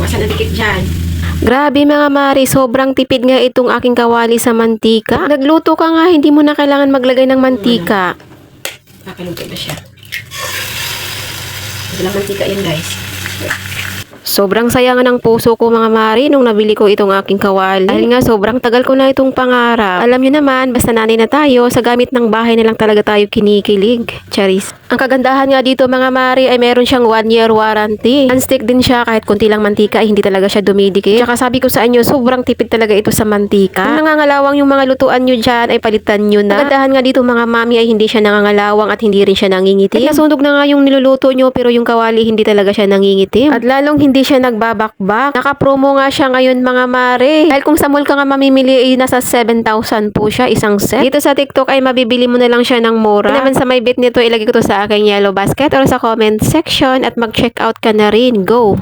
Basta nadikit dyan. Grabe mga mare, sobrang tipid nga itong aking kawali sa mantika. Nagluto ka nga, hindi mo na kailangan maglagay ng mantika. Kakaluto na siya. Walang mantika yan guys. Sobrang saya nga ng puso ko mga mare nung nabili ko itong aking kawali. Dahil nga sobrang tagal ko na itong pangarap. Alam nyo naman, basta nanay na tayo, sa gamit ng bahay na lang talaga tayo kinikilig. Charis. Ang kagandahan nga dito mga mare ay meron siyang 1-year warranty. Non-stick din siya kahit konti lang mantika ay hindi talaga siya dumidikit. Tsaka sabi ko sa inyo, sobrang tipid talaga ito sa mantika. Kung nangangalawang yung mga lutuan nyo dyan ay palitan nyo na. Ang kagandahan nga dito mga mami ay hindi siya nangangalawang at hindi rin siya nangingitim. At nasunog na nga yung niluluto nyo pero yung kawali hindi talaga siya nangingitim. At lalong hindi siya nagbabakbak. Naka-promo nga siya ngayon mga mare. Dahil kung sa mall ka nga mamimili ay nasa 7,000 po siya isang set. Dito sa TikTok ay mabibili mo na lang siya ng mura. Kung naman sa may bit nito ilagay ko to sa aking yellow basket or sa comment section at mag-check out ka na rin. Go!